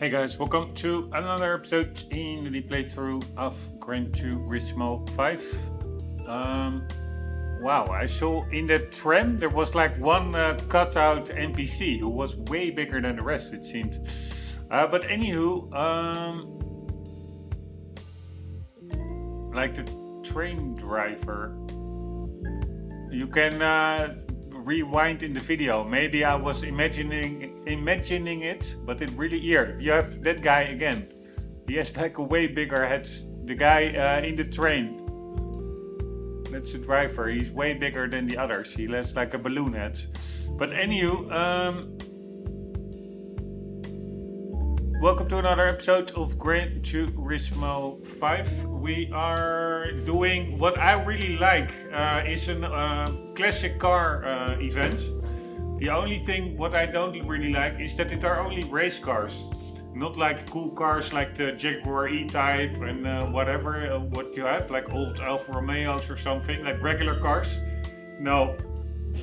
Hey guys, welcome to another episode in the playthrough of Gran Turismo 5. Wow, I saw in the tram there was like one cutout NPC who was way bigger than the rest, it seemed. But anywho, like the train driver, you can rewind in the video. Maybe I was imagining it, but it really here you have that guy again. He has like a way bigger head. The guy in the train. That's the driver. He's way bigger than the others. He has like a balloon head. But anywho, welcome to another episode of Gran Turismo 5. We are doing what I really like. Is a classic car event. The only thing what I don't really like is that it are only race cars. Not like cool cars like the Jaguar E-Type and whatever what you have, like old Alfa Romeos or something, like regular cars. No,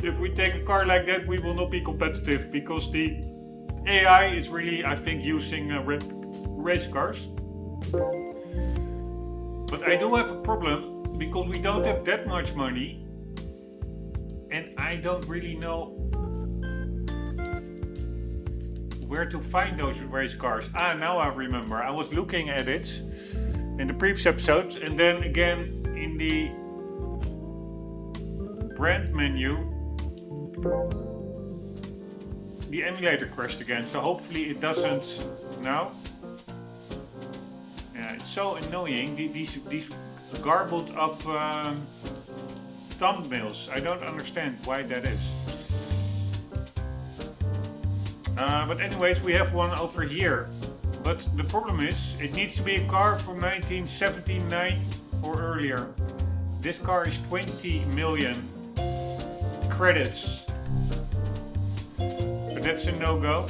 if we take a car like that, we will not be competitive because the AI is really, I think, using race cars. But I do have a problem because we don't have that much money and I don't really know where to find those race cars. Now I remember. I was looking at it in the previous episode and then again in the brand menu the emulator crashed again, so hopefully it doesn't now. Yeah, it's so annoying, these garbled up thumbnails. I don't understand why that is. But anyways, we have one over here. But the problem is, it needs to be a car from 1979 or earlier. This car is 20 million credits. So that's a no-go.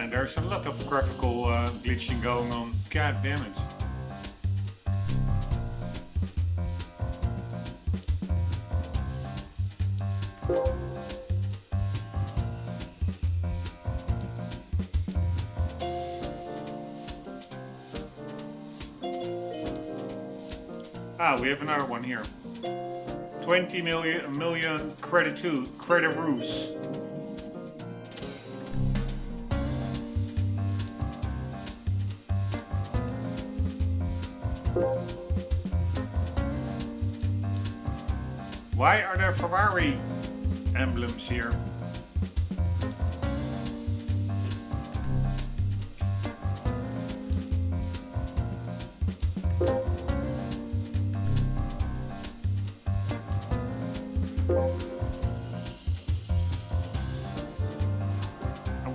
There's a lot of graphical glitching going on. God damn it. We have another one here. 20 million credit roos. Why are there Ferrari emblems here?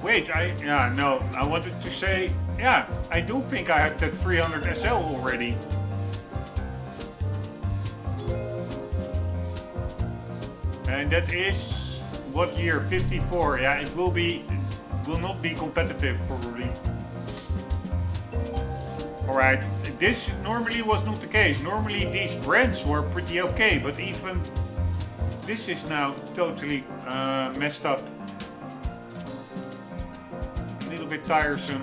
Wait, I wanted to say, yeah, I do think I have that 300 SL already. And that is what year? 54. Yeah, it will not be competitive probably. Alright, this normally was not the case. Normally these brands were pretty okay, but even this is now totally messed up. A little bit tiresome.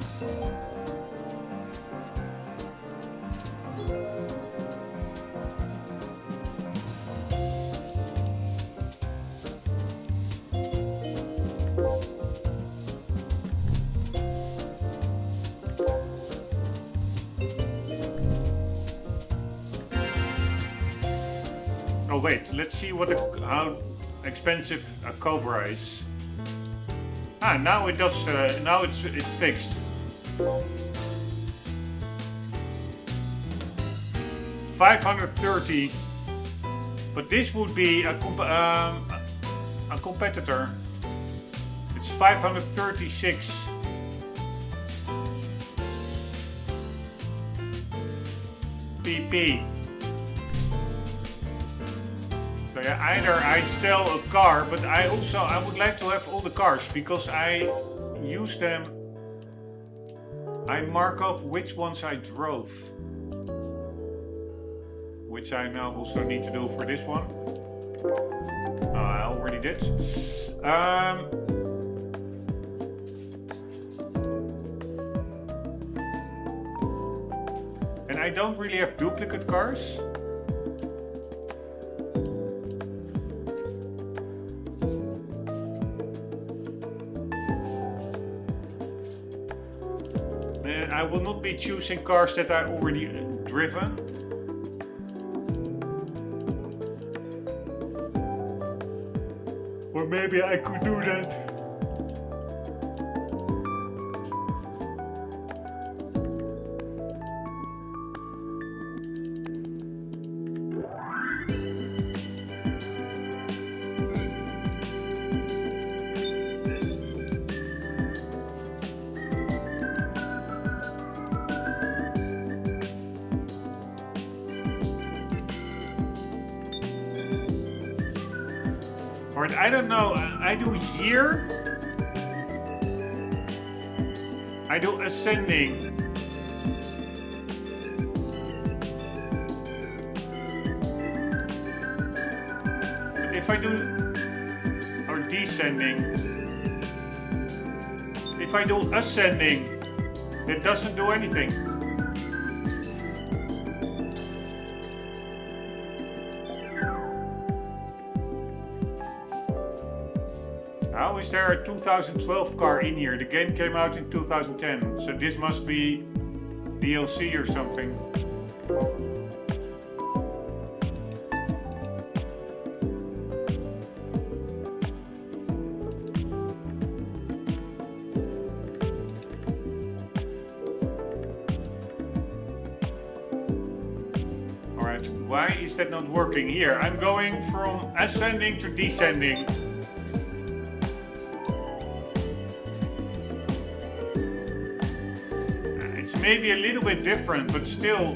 Oh wait, let's see how expensive a Cobra is. Now it does. Now it's fixed. 530. But this would be a competitor. It's 536. PP. So yeah, either I sell a car, but I would like to have all the cars because I use them. I mark off which ones I drove, which I now also need to do for this one. I already did. And I don't really have duplicate cars. And I will not be choosing cars that I already driven. Or maybe I could do that. Alright, I don't know. I do year. I do ascending. But if I do or descending. If I do ascending, that doesn't do anything. How is there a 2012 car in here? The game came out in 2010, so this must be DLC or something. Alright, why is that not working? Here, I'm going from ascending to descending. Maybe a little bit different, but still.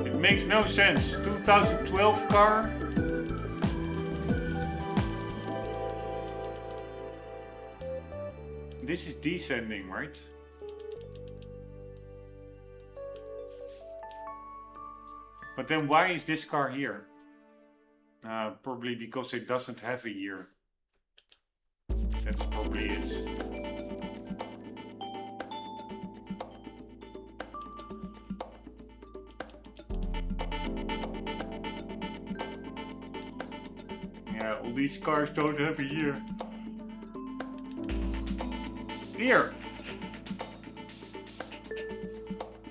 It makes no sense. 2012 car. This is descending, right? But then why is this car here? Probably because it doesn't have a year. That's probably it. Yeah, all these cars don't have a year. Here!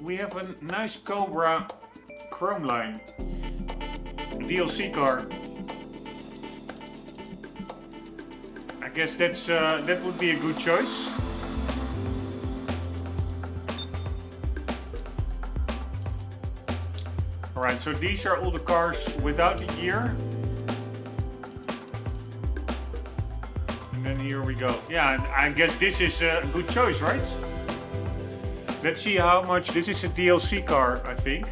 We have a nice Cobra Chrome line. A DLC car. I guess that would be a good choice. Alright, so these are all the cars without a year. And then here we go. Yeah, I guess this is a good choice, right? Let's see how much. This is a DLC car, I think.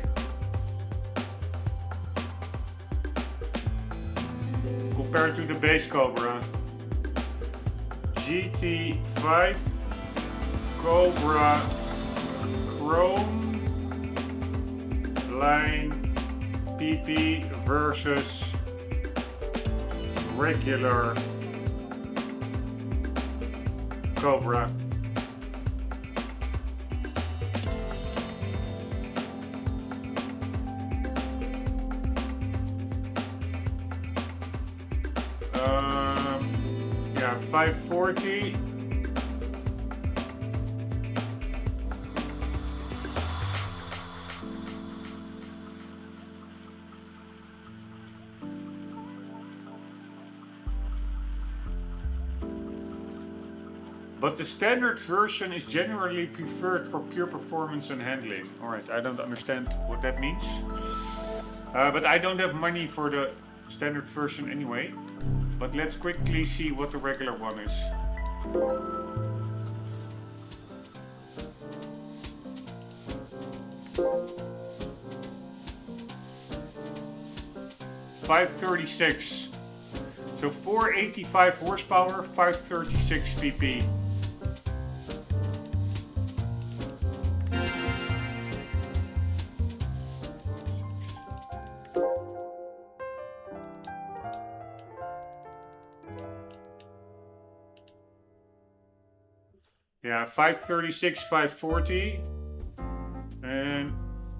Compared to the base Cobra. GT5 Cobra Chrome line PP versus regular Cobra. Yeah, 540. But the standard version is generally preferred for pure performance and handling. Alright, I don't understand what that means. But I don't have money for the standard version anyway. But let's quickly see what the regular one is. 536. So 485 horsepower, 536 pp. Yeah, 536, 540. And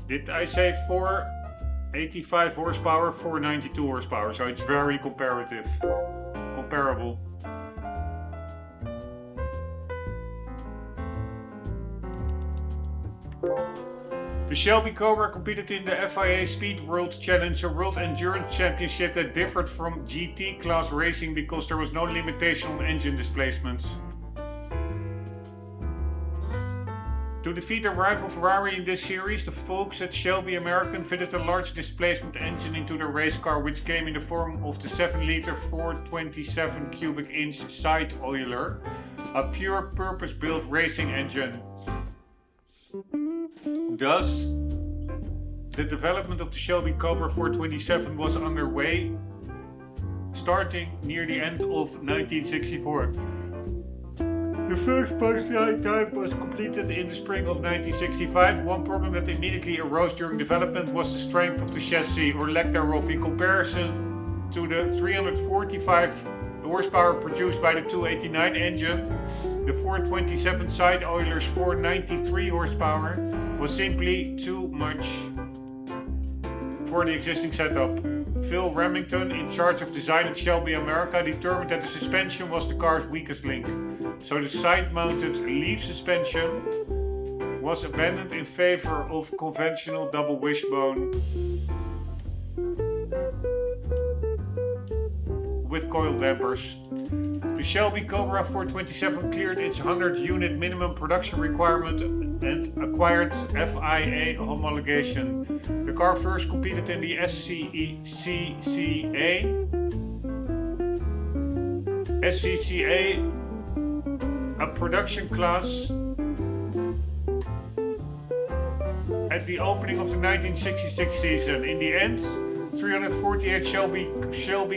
did I say 485 horsepower, 492 horsepower? So it's very comparable. The Shelby Cobra competed in the FIA Speed World Challenge, a World Endurance Championship that differed from GT class racing because there was no limitation on engine displacement. To defeat their rival Ferrari in this series, the folks at Shelby American fitted a large displacement engine into their race car, which came in the form of the 7-liter 427 cubic inch side oiler, a pure purpose-built racing engine. Thus, the development of the Shelby Cobra 427 was underway, starting near the end of 1964. The first prototype was completed in the spring of 1965. One problem that immediately arose during development was the strength of the chassis, or lack thereof, in comparison to the 345 horsepower produced by the 289 engine. The 427 side oiler's 493 horsepower was simply too much for the existing setup. Phil Remington, in charge of design at Shelby America, determined that the suspension was the car's weakest link. So the side-mounted leaf suspension was abandoned in favor of conventional double wishbone with coil dampers. The Shelby Cobra 427 cleared its 100-unit minimum production requirement and acquired FIA homologation. The car first competed in the SCCA, a production class, at the opening of the 1966 season. In the end, 348 Shelby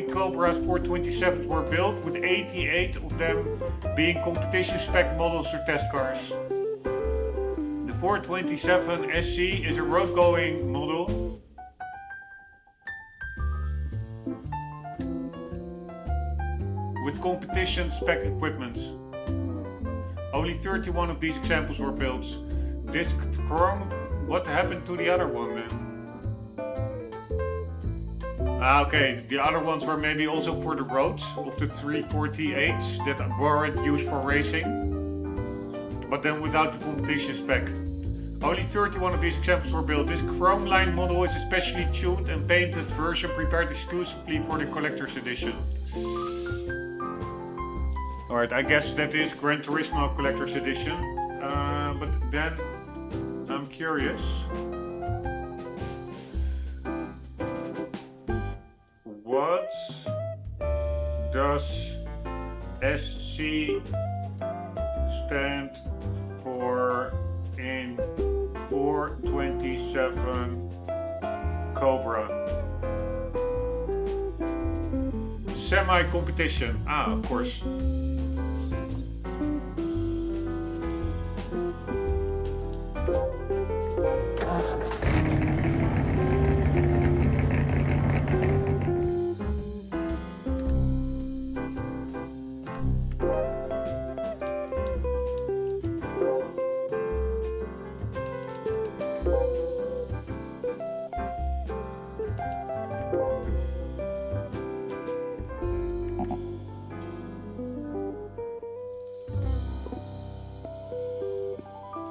Cobras 427s were built, with 88 of them being competition spec models or test cars. The 427 SC is a road-going model with competition spec equipment. Only 31 of these examples were built. This chrome, what happened to the other one then? Okay, the other ones were maybe also for the roads of the 348s that weren't used for racing, but then without the competition spec. Only 31 of these examples were built. This chrome line model is a specially tuned and painted version prepared exclusively for the collector's edition. Alright, I guess that is Gran Turismo Collector's Edition, but then I'm curious. What does SC stand for in 427 Cobra? Semi-competition. Ah, of course.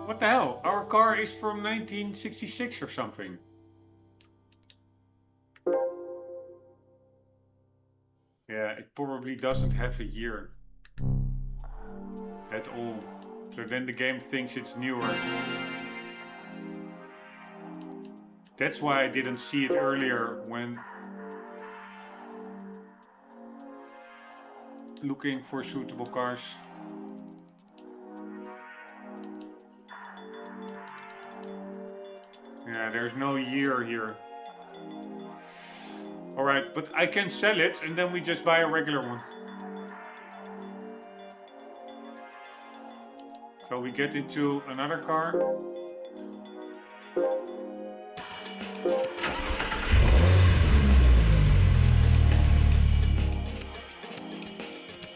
What the hell? Our car is from 1966 or something. Yeah, it probably doesn't have a year at all. So then the game thinks it's newer. That's why I didn't see it earlier when looking for suitable cars. Yeah, there's no year here. Alright, but I can sell it and then we just buy a regular one. So we get into another car.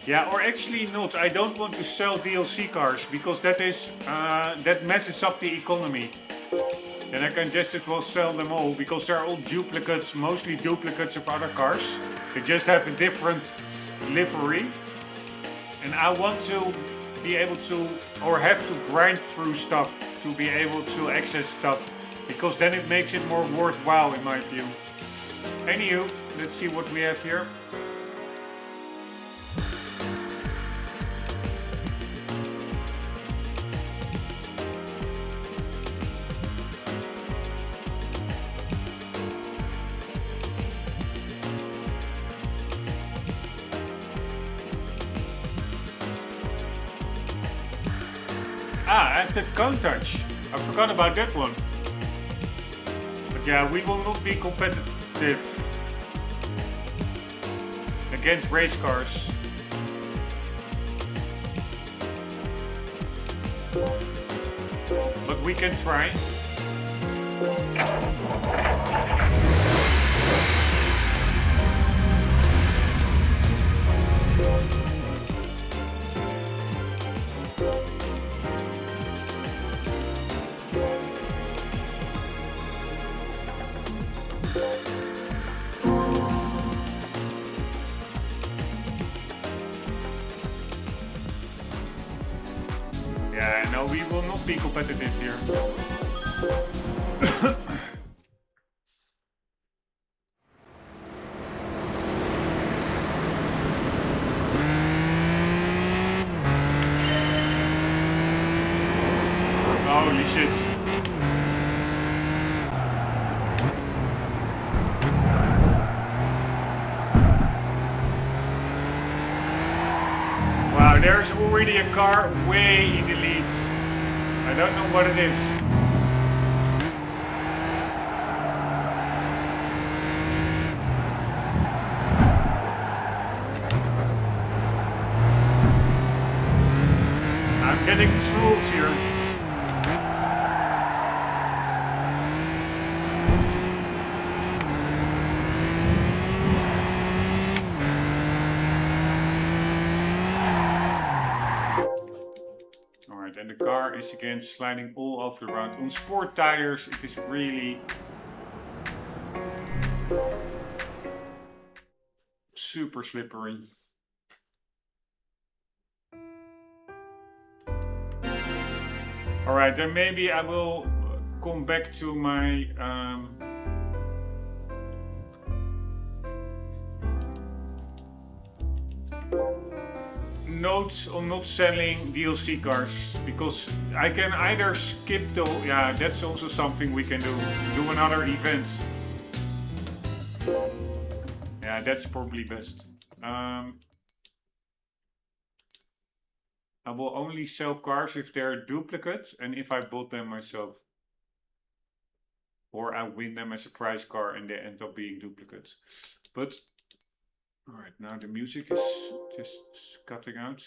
Yeah, or actually not. I don't want to sell DLC cars because that messes up the economy. Then I can just as well sell them all because they're all duplicates, mostly duplicates of other cars. They just have a different livery. And I want to be able to, or have to grind through stuff to be able to access stuff. Because then it makes it more worthwhile in my view. Anywho, let's see what we have here. Ah, I have the cone touch. I forgot about that one. But yeah, we will not be competitive against race cars. But we can try. Yeah, no, we will not be competitive here. Holy shit. Wow, there's already a car way in the lead. I don't know what it is. I'm getting trolled here. Alright, and the car is again sliding all over the road. On sport tires, it is really super slippery. Alright, then maybe I will come back to my notes on not selling DLC cars, because I can either skip the, yeah, that's also something we can do another event. Yeah, that's probably best. I will only sell cars if they're duplicates and if I bought them myself. Or I win them as a prize car and they end up being duplicates. But, alright, now the music is just cutting out.